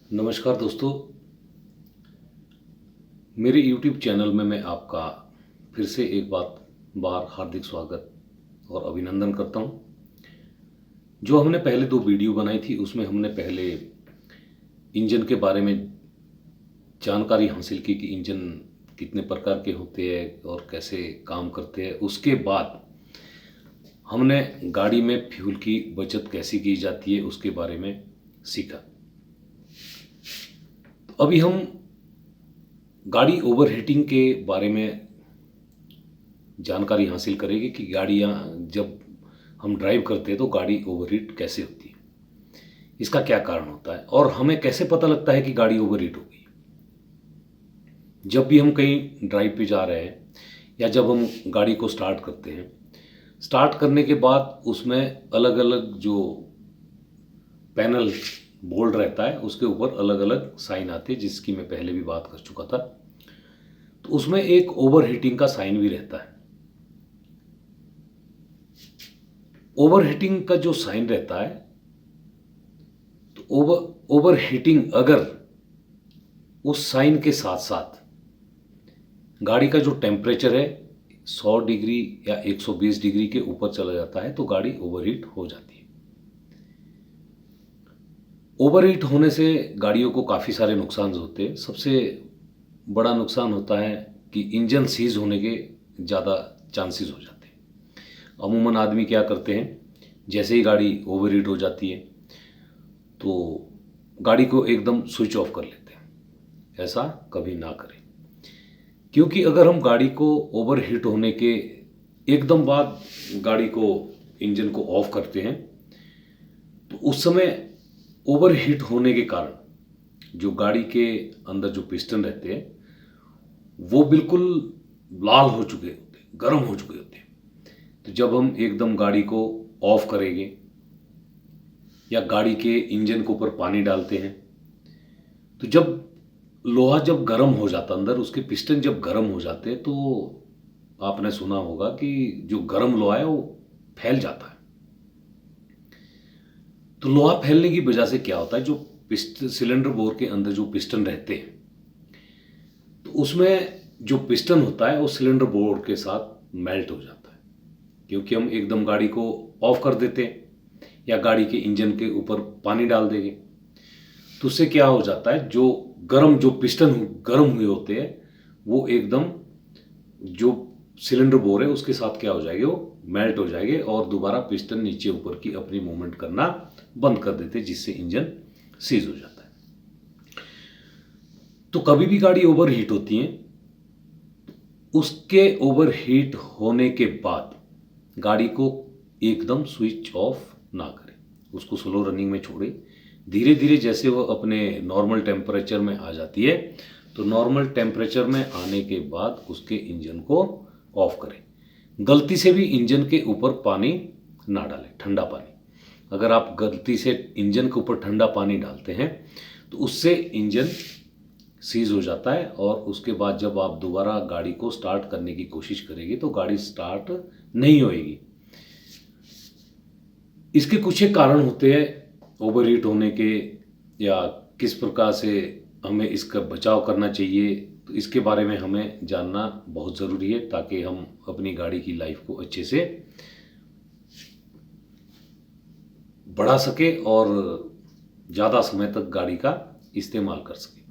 नमस्कार दोस्तों, मेरे YouTube चैनल में मैं आपका फिर से एक बार हार्दिक स्वागत और अभिनंदन करता हूं। जो हमने पहले 2 वीडियो बनाई थी उसमें हमने पहले इंजन के बारे में जानकारी हासिल की कि इंजन कितने प्रकार के होते हैं और कैसे काम करते हैं। उसके बाद हमने गाड़ी में फ्यूल की बचत कैसे की जाती है उसके बारे में सीखा। तो अभी हम गाड़ी ओवरहीटिंग के बारे में जानकारी हासिल करेंगे कि गाड़ियाँ जब हम ड्राइव करते हैं तो गाड़ी ओवरहीट कैसे होती है, इसका क्या कारण होता है और हमें कैसे पता लगता है कि गाड़ी ओवरहीट हो गई। जब भी हम कहीं ड्राइव पे जा रहे हैं या जब हम गाड़ी को स्टार्ट करते हैं, स्टार्ट करने के बाद उसमें अलग अलग जो पैनल बोर्ड रहता है उसके ऊपर अलग अलग साइन आते हैं, जिसकी मैं पहले भी बात कर चुका था। तो उसमें एक ओवरहीटिंग का साइन भी रहता है। ओवरहीटिंग का जो साइन रहता है, तो ओवरहीटिंग अगर उस साइन के साथ साथ गाड़ी का जो टेम्परेचर है 100 डिग्री या 120 डिग्री के ऊपर चला जाता है तो गाड़ी ओवरहीट हो जाती है। ओवरहीट होने से गाड़ियों को काफ़ी सारे नुकसान होते हैं। सबसे बड़ा नुकसान होता है कि इंजन सीज होने के ज़्यादा चांसेस हो जाते हैं। अमूमन आदमी क्या करते हैं, जैसे ही गाड़ी ओवरहीट हो जाती है तो गाड़ी को एकदम स्विच ऑफ कर लेते हैं। ऐसा कभी ना करें, क्योंकि अगर हम गाड़ी को ओवरहीट होने के एकदम बाद गाड़ी को इंजन को ऑफ करते हैं तो उस समय ओवरहीट होने के कारण जो गाड़ी के अंदर जो पिस्टन रहते हैं वो बिल्कुल लाल हो चुके होते हैं, गर्म हो चुके होते हैं। तो जब हम एकदम गाड़ी को ऑफ करेंगे या गाड़ी के इंजन के ऊपर पानी डालते हैं तो जब लोहा जब गर्म हो जाता है, अंदर उसके पिस्टन जब गर्म हो जाते हैं तो आपने सुना होगा कि जो गर्म लोहा है वो फैल जाता है। तो लोहा फैलने की वजह से क्या होता है, जो पिस्टन सिलेंडर बोर के अंदर जो पिस्टन रहते हैं तो उसमें जो पिस्टन होता है वो सिलेंडर बोर्ड के साथ मेल्ट हो जाता है, क्योंकि हम एकदम गाड़ी को ऑफ कर देते हैं या गाड़ी के इंजन के ऊपर पानी डाल देंगे। तो उससे क्या हो जाता है, जो पिस्टन गर्म हुए होते हैं वो एकदम जो सिलेंडर बोर है उसके साथ क्या हो जाएंगे, वो मेल्ट हो जाएंगे और दोबारा पिस्टन नीचे ऊपर की अपनी मूवमेंट करना बंद कर देते हैं, जिससे इंजन सीज हो जाता है। तो कभी भी गाड़ी ओवरहीट होती है, उसके ओवरहीट होने के बाद गाड़ी को एकदम स्विच ऑफ ना करें, उसको स्लो रनिंग में छोड़े। धीरे धीरे जैसे वो अपने नॉर्मल टेम्परेचर में आ जाती है तो नॉर्मल टेम्परेचर में आने के बाद उसके इंजन को ऑफ करें। गलती से भी इंजन के ऊपर पानी ना डालें, ठंडा पानी। अगर आप गलती से इंजन के ऊपर ठंडा पानी डालते हैं तो उससे इंजन सीज हो जाता है और उसके बाद जब आप दोबारा गाड़ी को स्टार्ट करने की कोशिश करेंगे तो गाड़ी स्टार्ट नहीं होएगी। इसके कुछ एक कारण होते हैं ओवरहीट होने के, या किस प्रकार से हमें इसका बचाव करना चाहिए, तो इसके बारे में हमें जानना बहुत ज़रूरी है ताकि हम अपनी गाड़ी की लाइफ को अच्छे से बढ़ा सके और ज़्यादा समय तक गाड़ी का इस्तेमाल कर सके।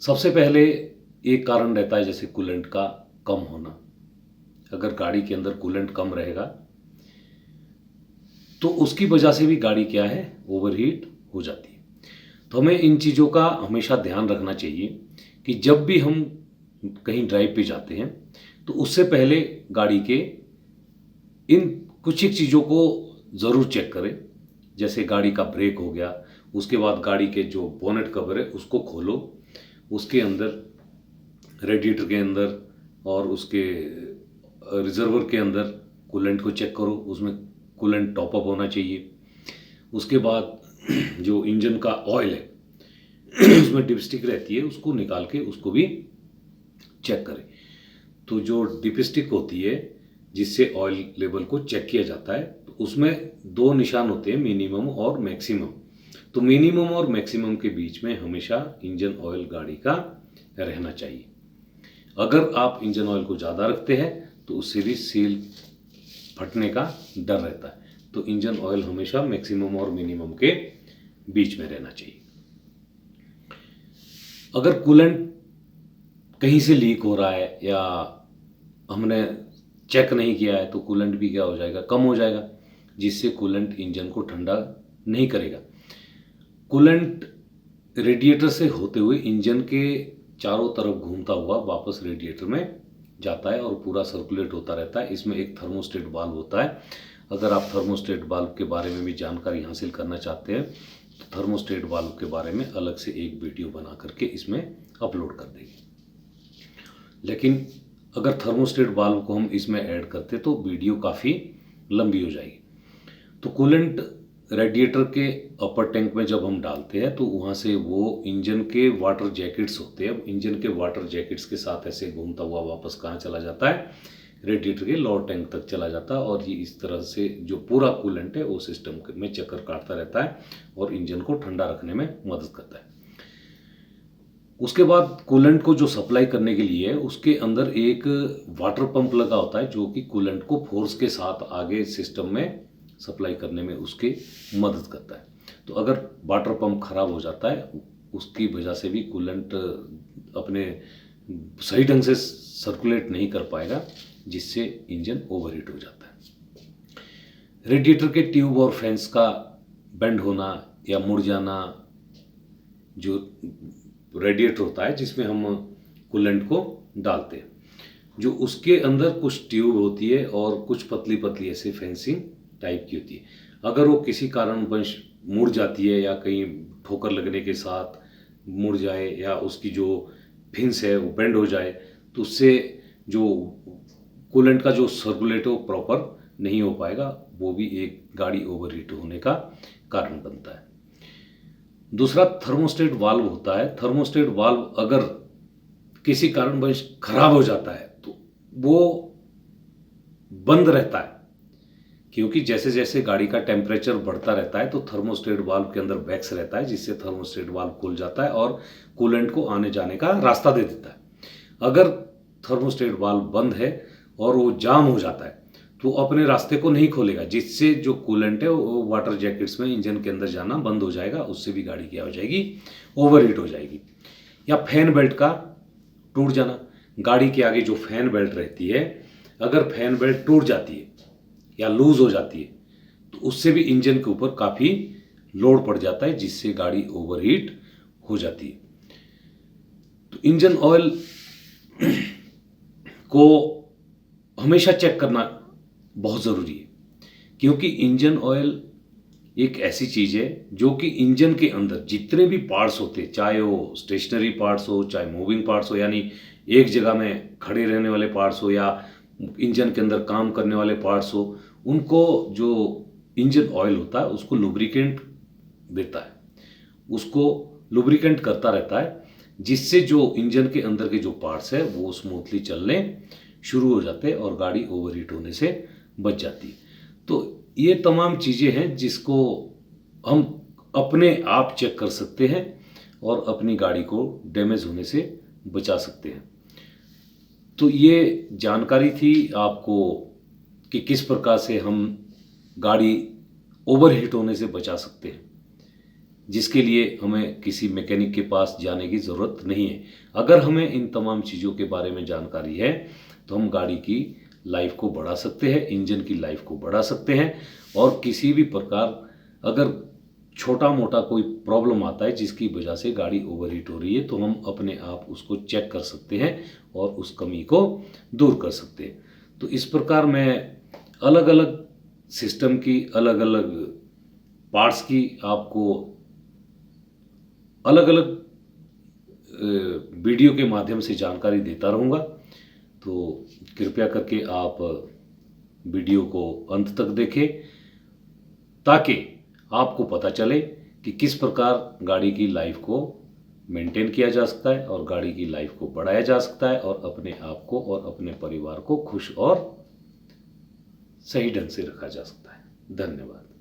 सबसे पहले एक कारण रहता है जैसे कूलेंट का कम होना। अगर गाड़ी के अंदर कूलेंट कम रहेगा तो उसकी वजह से भी गाड़ी क्या है, ओवरहीट हो जाती है। तो हमें इन चीज़ों का हमेशा ध्यान रखना चाहिए कि जब भी हम कहीं ड्राइव पे जाते हैं तो उससे पहले गाड़ी के इन कुछ एक चीज़ों को ज़रूर चेक करें। जैसे गाड़ी का ब्रेक हो गया, उसके बाद गाड़ी के जो बोनेट कवर है उसको खोलो, उसके अंदर रेडिएटर के अंदर और उसके रिजर्वर के अंदर कूलेंट को चेक करो, उसमें कूलेंट टॉपअप होना चाहिए। उसके बाद जो इंजन का ऑयल है उसमें डिपस्टिक रहती है, उसको निकाल के उसको भी चेक करें। तो जो डिपस्टिक होती है जिससे ऑयल लेवल को चेक किया जाता है तो उसमें 2 निशान होते हैं, मिनिमम और मैक्सिमम। तो मिनिमम और मैक्सिमम के बीच में हमेशा इंजन ऑयल गाड़ी का रहना चाहिए। अगर आप इंजन ऑयल को ज़्यादा रखते हैं तो उससे भी सील फटने का डर रहता है। तो इंजन ऑयल हमेशा मैक्सिमम और मिनिमम के बीच में रहना चाहिए। अगर कूलेंट कहीं से लीक हो रहा है या हमने चेक नहीं किया है तो कूलेंट भी क्या हो जाएगा, कम हो जाएगा, जिससे कूलेंट इंजन को ठंडा नहीं करेगा। कूलेंट रेडिएटर से होते हुए इंजन के चारों तरफ घूमता हुआ वापस रेडिएटर में जाता है और पूरा सर्कुलेट होता रहता है। इसमें एक थर्मोस्टेट वाल्व होता है। अगर आप थर्मोस्टेट वाल्व के बारे में भी जानकारी हासिल करना चाहते हैं तो थर्मोस्टेट वाल्व के बारे में अलग से एक वीडियो बना करके इसमें अपलोड कर देंगे। लेकिन अगर थर्मोस्टेट वाल्व को हम इसमें ऐड करते तो वीडियो काफ़ी लंबी हो जाएगी। तो कूलेंट रेडिएटर के अपर टैंक में जब हम डालते हैं तो वहाँ से वो इंजन के वाटर जैकेट्स होते हैं, इंजन के वाटर जैकेट्स के साथ ऐसे घूमता हुआ वापस कहाँ चला जाता है, रेडिएटर के लोअर टैंक तक चला जाता है। और ये इस तरह से जो पूरा कूलेंट है वो सिस्टम में चक्कर काटता रहता है और इंजन को ठंडा रखने में मदद करता है। उसके बाद कूलेंट को जो सप्लाई करने के लिए उसके अंदर एक वाटर पंप लगा होता है जो कि कूलेंट को फोर्स के साथ आगे सिस्टम में सप्लाई करने में उसकी मदद करता है। तो अगर वाटर पंप खराब हो जाता है उसकी वजह से भी कूलेंट अपने सही ढंग से सर्कुलेट नहीं कर पाएगा, जिससे इंजन ओवरहीट हो जाता है। रेडिएटर के ट्यूब और फैंस का बेंड होना या मुड़ जाना, जो रेडिएटर होता है जिसमें हम कूलेंट को डालते हैं, जो उसके अंदर कुछ ट्यूब होती है और कुछ पतली पतली ऐसे फेंसिंग टाइप की होती है। अगर वो किसी कारणवश मुड़ जाती है या कहीं ठोकर लगने के साथ मुड़ जाए या उसकी जो फिन्स है वो बेंड हो जाए तो उससे जो कूलेंट का जो सर्कुलेट हो प्रॉपर नहीं हो पाएगा, वो भी एक गाड़ी ओवरहीट होने का कारण बनता है। दूसरा थर्मोस्टेट वाल्व होता है। थर्मोस्टेट वाल्व अगर किसी कारणवश खराब हो जाता है तो वो बंद रहता है, क्योंकि जैसे जैसे गाड़ी का टेम्परेचर बढ़ता रहता है तो थर्मोस्टेट वाल्व के अंदर वैक्स रहता है, जिससे थर्मोस्टेट वाल्व खुल जाता है और कूलेंट को आने जाने का रास्ता दे देता है। अगर थर्मोस्टेट वाल्व बंद है और वो जाम हो जाता है तो अपने रास्ते को नहीं खोलेगा, जिससे जो कूलेंट है वो वाटर जैकेट्स में इंजन के अंदर जाना बंद हो जाएगा। उससे भी गाड़ी क्या हो जाएगी, ओवरहीट हो जाएगी। या फैन बेल्ट का टूट जाना, गाड़ी के आगे जो फैन बेल्ट रहती है अगर फैन बेल्ट टूट जाती है या लूज हो जाती है तो उससे भी इंजन के ऊपर काफ़ी लोड पड़ जाता है, जिससे गाड़ी ओवरहीट हो जाती है। तो इंजन ऑयल को हमेशा चेक करना बहुत ज़रूरी है, क्योंकि इंजन ऑयल एक ऐसी चीज़ है जो कि इंजन के अंदर जितने भी पार्ट्स होते हैं, चाहे वो स्टेशनरी पार्ट्स हो चाहे मूविंग पार्ट्स हो, यानी एक जगह में खड़े रहने वाले पार्ट्स हो या इंजन के अंदर काम करने वाले पार्ट्स हो, उनको जो इंजन ऑयल होता है उसको लुब्रिकेंट देता है, उसको लुब्रिकेंट करता रहता है, जिससे जो इंजन के अंदर के जो पार्ट्स है वो स्मूथली चलने शुरू हो जाते हैं और गाड़ी ओवरहीट होने से बच जाती है। तो ये तमाम चीज़ें हैं जिसको हम अपने आप चेक कर सकते हैं और अपनी गाड़ी को डैमेज होने से बचा सकते हैं। तो ये जानकारी थी आपको कि किस प्रकार से हम गाड़ी ओवरहीट होने से बचा सकते हैं, जिसके लिए हमें किसी मैकेनिक के पास जाने की ज़रूरत नहीं है। अगर हमें इन तमाम चीज़ों के बारे में जानकारी है तो हम गाड़ी की लाइफ को बढ़ा सकते हैं, इंजन की लाइफ को बढ़ा सकते हैं। और किसी भी प्रकार अगर छोटा मोटा कोई प्रॉब्लम आता है जिसकी वजह से गाड़ी ओवरहीट हो रही है तो हम अपने आप उसको चेक कर सकते हैं और उस कमी को दूर कर सकते हैं। तो इस प्रकार मैं अलग अलग सिस्टम की अलग अलग पार्ट्स की आपको अलग अलग वीडियो के माध्यम से जानकारी देता रहूँगा। तो कृपया करके आप वीडियो को अंत तक देखें ताकि आपको पता चले कि किस प्रकार गाड़ी की लाइफ को मेंटेन किया जा सकता है और गाड़ी की लाइफ को बढ़ाया जा सकता है और अपने आप को और अपने परिवार को खुश और सही ढंग से रखा जा सकता है। धन्यवाद।